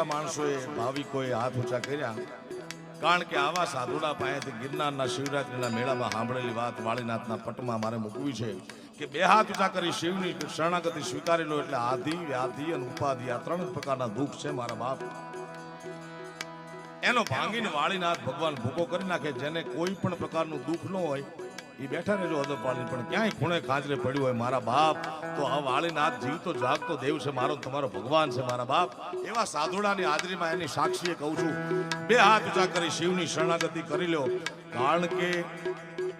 કેટલા માણસોએ ભાવિકોએ હાથ ઊંચા કર્યા, કારણ કે આવા સાધુડા પાસેથી ગિરનારના શિવરાત્રીના મેળામાં સાંભળેલી વાત વાળીનાથના પટમાં મારે મૂકવી છે કે બે હાથ ઊંચા કરી શિવની શરણાગતિ સ્વીકારી લો એટલે આધિ વ્યાધિ અને ઉપાધિ આ ત્રણ પ્રકારના દુઃખ છે મારા બાપ, એનો ભાંગીને વાળીનાથ ભગવાન ભૂકો કરી નાખે. જેને કોઈ પણ પ્રકારનું દુઃખ ન હોય એ બેઠા રહેજો અદબ પાડી, પણ ક્યાંય ખૂણે ખાંચરે પડ્યું હોય મારા બાપ તો આ વાળીનાથ જીવતો જાગતો દેવ છે, મારો તમારો ભગવાન છે મારા બાપ. એવા સાધુડાની હાજરીમાં એની સાક્ષીએ કહું છું, બે હાથ ઊંચા કરી શિવની શરણાગતિ કરી લો, કારણ કે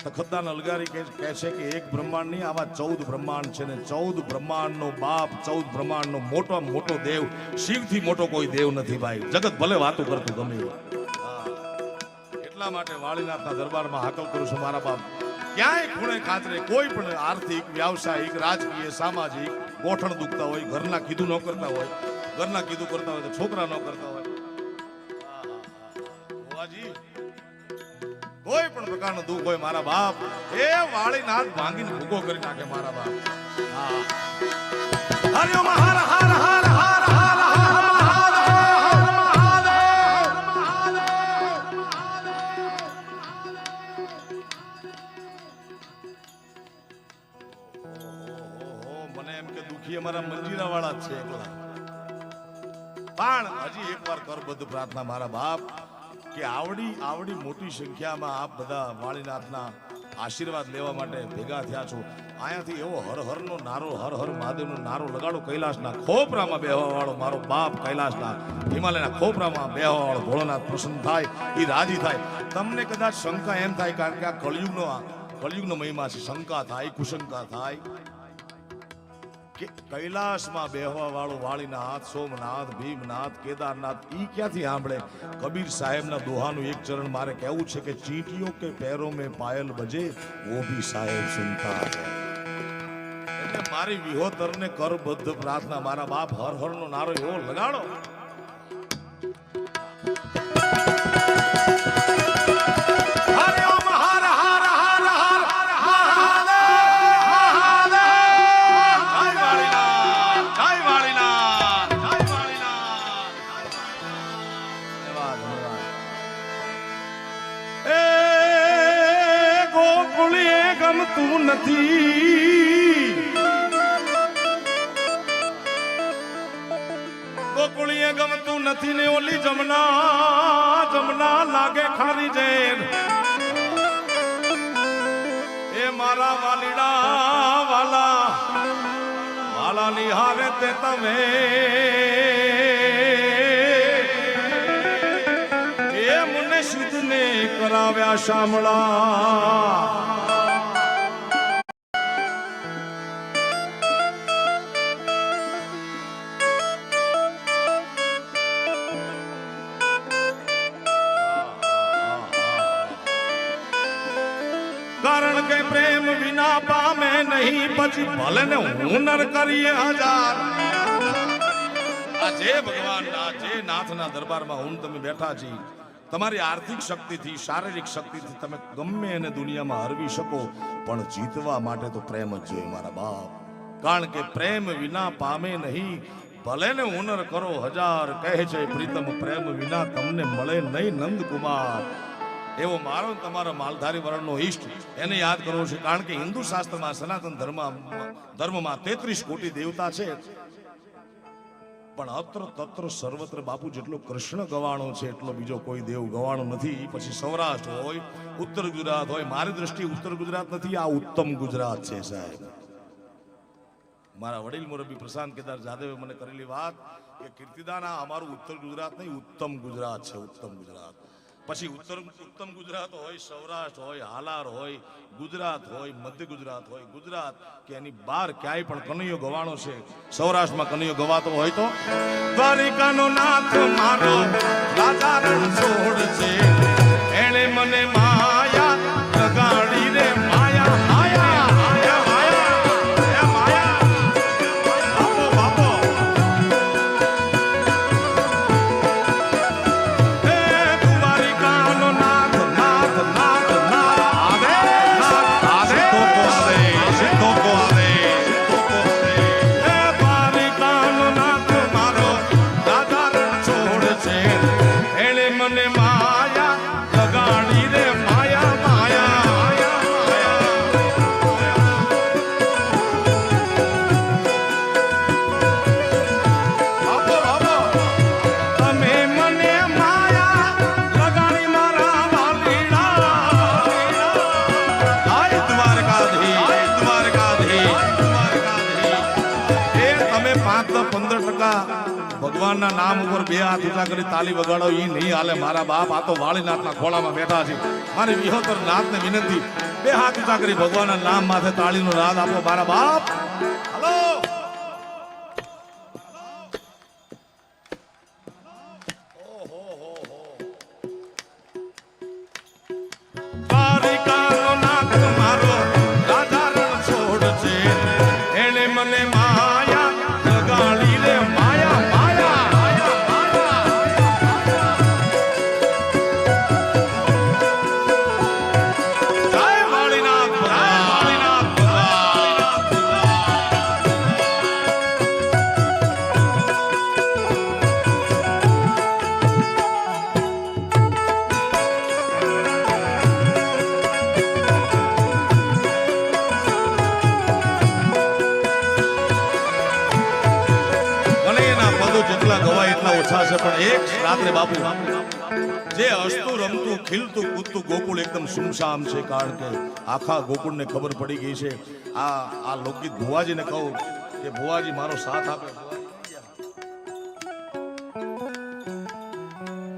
તખતદાન અલગારી કહે છે કે એક બ્રહ્માંડ નહીં, આવા 14 બ્રહ્માંડ છે ને 14 બ્રહ્માંડનો બાપ, 14 બ્રહ્માંડનો મોટો દેવ, શિવથી મોટો કોઈ દેવ નથી ભાઈ. જગત ભલે વાતો કરતું ગમે એટલા માટે વાળીનાથના દરબારમાં હાકલ કરું છું મારા બાપ. ક્યાંય ખૂણે ખાતરે કોઈ પણ આર્થિક, વ્યાવસાયિક, રાજકીય, સામાજિક ગોઠણ દુખતા હોય, ઘરના કીધું ન કરતા હોય, ઘરના કીધું કરતા હોય તો છોકરા ન કરતા હોય, કોઈ પણ પ્રકારનો દુઃખ હોય મારા બાપ એ વાળીનાથ ભાંગીને ભૂકો કરી નાખે મારા બાપ. હરિ ઓમ હર હર હર હર હર હર મને એમ કે દુખી અમારા મંજીરા વાળા જ છે એકલા, પણ હજી એકવાર કર બધું પ્રાર્થના મારા બાપ કે આવડી મોટી સંખ્યામાં આપ બધા વાળીનાથના આશીર્વાદ લેવા માટે ભેગા થયા છો. અહીંયાથી એવો હર હરનો નારો, હર હર મહાદેવનો નારો લગાડો. કૈલાસના ખોપરામાં બેહવા વાળો મારો બાપ, કૈલાસના હિમાલયના ખોપરામાં બેહવા વાળો ભોળાનાથ પ્રસન્ન થાય, એ રાજી થાય. તમને કદાચ શંકા એમ થાય કારણ કે આ કળિયુગનો મહિમા છે, શંકા થાય, કુશંકા થાય કે કૈલાસમાં બેહવા વાળો વાળીનાથ, સોમનાથ, ભીમનાથ, કેદારનાથ ઈ ક્યાંથી સાંભળે? કબીર સાહેબના દોહાનું એક ચરણ મારે કહેવું છે કે ચીંટીઓ કે पैरों में पायल बजे वो भी साहेब सुनता है. એટલે મારી વિહોતરને કરબદ્ધ પ્રાર્થના મારા બાપ હર હરનો નારો એવો લગાડો. ગમતું નથી ગોકુળીએ ગમતું નથી ને ઓલી જમના લાગે ખારી જેર. એ મારા વાલીડા વાલા નિહારે તે તમે એ મને શુદ્ધને કરાવ્યા શામળા. કારણ કે પ્રેમ વિના પામે નહીં, પછી ભલે ને હુનર કરીએ હજાર. આ જે ભગવાનના, જે નાથના દરબારમાં હું તમે બેઠા છીએ, તમારી આર્થિક શક્તિથી, શારીરિક શક્તિથી તમે ગમે એને દુનિયામાં હરવી શકો, પણ જીતવા માટે તો પ્રેમ જ જોઈએ મારા બાપ. કારણ કે પ્રેમ વિના પામે નહીં, ભલે ને હુનર કરો હજાર. કહે છે પ્રીતમ પ્રેમ વિના તમને મળે નહીં નંદકુમાર. એવો મારો તમારો માલધારી વર્ણનો ઈષ્ટ, એને યાદ કરવો છે. કારણ કે હિન્દુ શાસ્ત્રમાં, સનાતન ધર્મમાં 33 કોટી દેવતા છે, પણ અત્ર તત્ર સર્વત્ર બાપુ જેટલો કૃષ્ણ ગવાણો છે એટલો બીજો કોઈ દેવ ગવાણો નથી. પછી સૌરાષ્ટ્ર હોય, ઉત્તર ગુજરાત હોય, મારી દ્રષ્ટિએ ઉત્તર ગુજરાત નથી, આ ઉત્તમ ગુજરાત છે સાહેબ. મારા વડીલ મુરબ્બી પ્રશાંત કેદાર જાદવે મને કરેલી વાત કે કીર્તિદાન આ અમારું ઉત્તર ગુજરાત નહીં, ઉત્તમ ગુજરાત છે, ઉત્તમ ગુજરાત. પછી ઉત્તમ ગુજરાત હોય, સૌરાષ્ટ્ર હોય, હાલાર હોય, ગુજરાત હોય, મધ્ય ગુજરાત હોય, ગુજરાત કે એની બહાર ક્યાંય પણ કનૈયો ગવાણો છે. સૌરાષ્ટ્રમાં કનૈયો ગવાતો હોય તો દ્વારિકાનો નાથ મારો રાજા રણ છોડ છે, એણે મને માયા લગાડી રે માયા માયા છોડ 15% ભગવાનના નામ ઉપર બે હાથ ઊંચા કરી તાલી વગાડો ઈ નહીં હાલે મારા બાપ. આ તો વાળીનાથના ખોળામાં બેઠા છે. મારી વિહોતર નાથને વિનંતી, બે હાથ ઊંચા કરી ભગવાનના નામ માથે તાળીનો નાદ આપો મારા બાપ. હલો પણ એક રાત્રે બાપુ જે હસતું રમતું ખીલતું કૂદતું ગોકુળ એકદમ સુમસામ છે. કારણ કે આખા ગોકુળને ખબર પડી ગઈ છે. આ લોકગીત ભુવાજીને કહું કે ભુવાજી મારો સાથ આપે.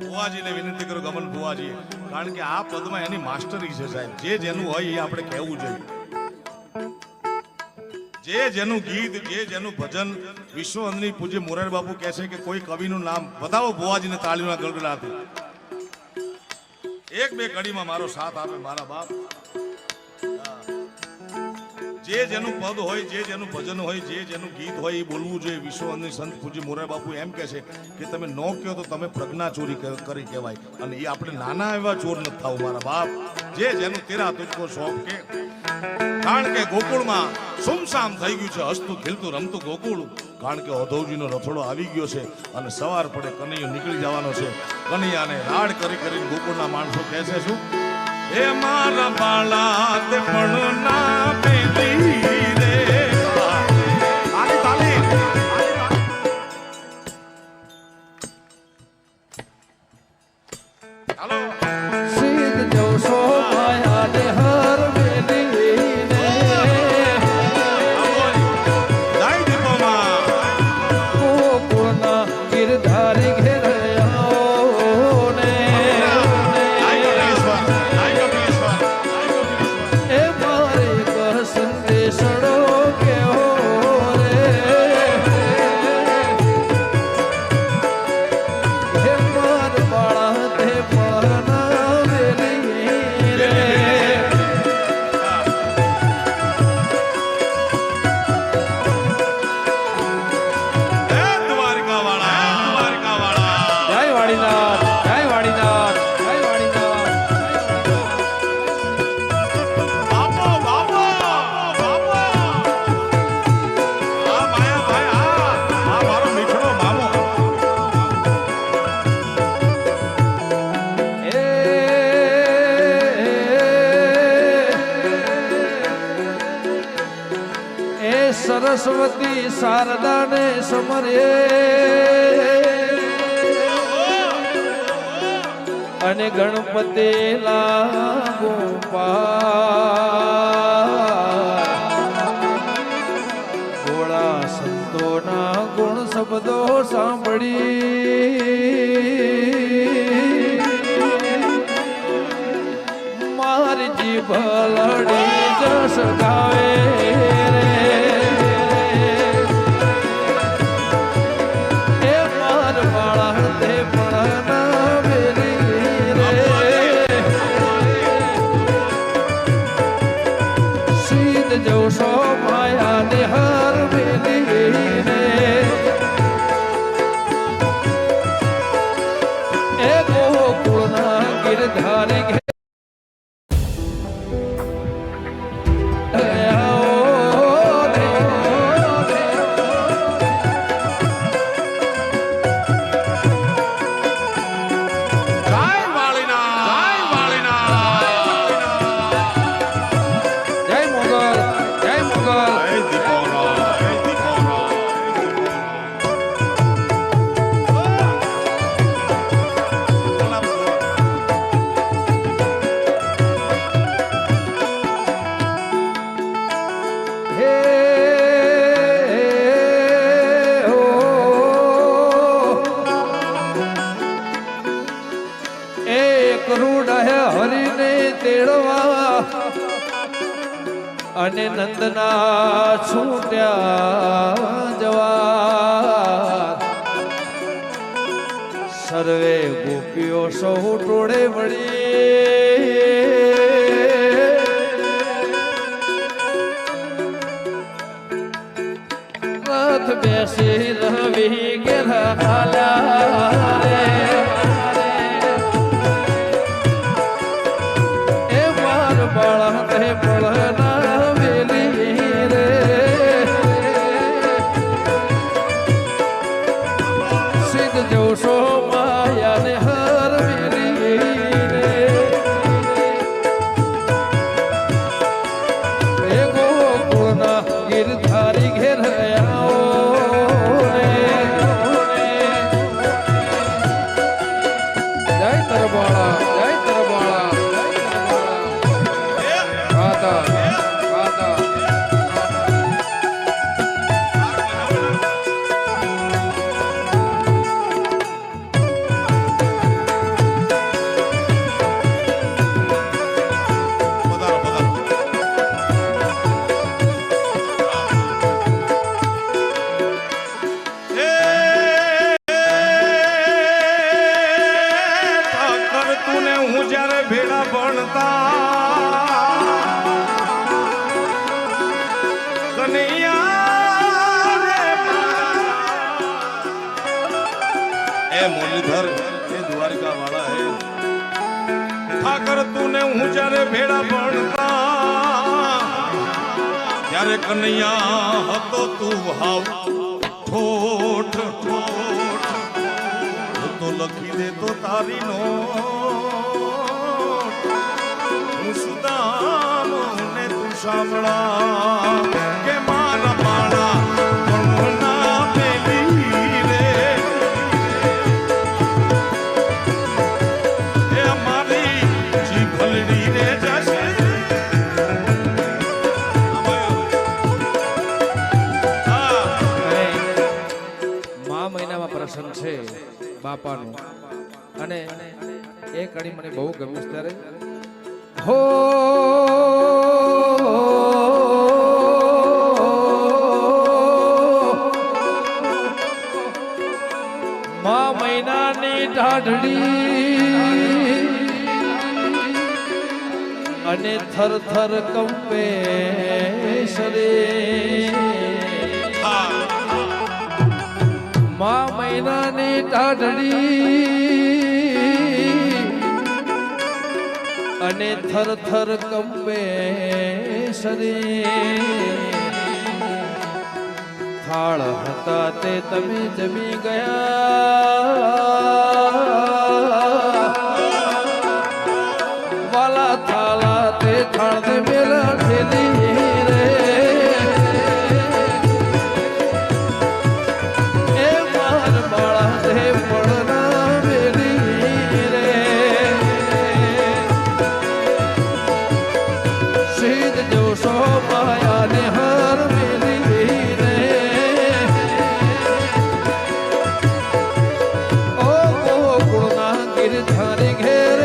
ભુવાજીને વિનંતી કરું ગમન ભુવાજી, કારણ કે આ પદમાં એની માસ્ટરી છે સાહેબ. જે જેનું હોય એ આપણે કહેવું જોઈએ. જે જેનું ગીત, જે જેનું ભજન, વિશ્વવંદની પૂજ્ય મોરારી બાપુ કહે છે કે કોઈ કવિનું નામ બતાવો ભુવાજીને તાળીઓના ગળગડાટથી. એક બે કડીમાં મારો સાથ આપે મારા બાપ. જે જેનું પદ હોય, જે જેનું ભજન હોય, જે જેનું ગીત હોય એ બોલવું જોઈએ. વિશ્વવંદની સંત પૂજ્ય મોરારી બાપુ એમ કહે છે કે તમે નો કહો તો તમે પ્રજ્ઞા ચોરી કરી કહેવાય. અને એ આપણે નાના એવા ચોર નથી થાવ મારા બાપ. જે જેનું તેરા તુજકો શોખ કે, કારણ કે ગોકુળમાં સુમસામ થઈ ગયું છે. હસતું ખીલતું રમતું ગોકુળ. કારણ કે ઓધવજીનો રથોડો આવી ગયો છે અને સવાર પડે કનૈયો નીકળી જવાનો છે. કનૈયાને રાડ કરી કરીને ગોકુળના માણસો કહે છે શું, એ મારા બાળા તે પણ ના પેલી રે. તાલી તાલી હાલો સીધ જોશો માયા દે હર સરસ્વતી શારદાને સમરે અને ગણપતિ લાગુ ભોળા સંતોના ગુણ શબ્દો સાંભળી મારી જીભ લડી જસ ગાવે જોશો માયા ને હર મેલીને એ ગોકુળના ગિરધારી તેડવા અને નંદના છૂટ્યા જવા સર્વે ગોપીઓ સૌ ટોળે વળી રથ બેસી રવિ ઘેરા હાલ્યા રે એ માર બાળા તે પળના વેલી રે સિદ્ધ જોશો માયાને હર વેલી રે એ ગોકુળના ગિરધારી ઘેર मुरलीधर ये द्वारिका वाला है ठाकर तूने हूँ जारे भेड़ा बनता यारे कन्हैया हतो तू हाव ठोठ ठोठ तो लखी दे तो तारी नो सुदाम ने तू सांभळा के मारा मारा પ્રસંગ છે બાપાનું અને એ કડી મને બહુ ગમ્યું છે ત્યારે હો મા મહિનાની ઢાઢડી અને થર થર કંપે શરીર મા મહિનાની ટાઢડી અને થર થર કંપે શરીર થાળ હતા તે તમે જમી ગયા વાલા થાલા તે થાળ ને મેલા ઠેલી રે ઘેર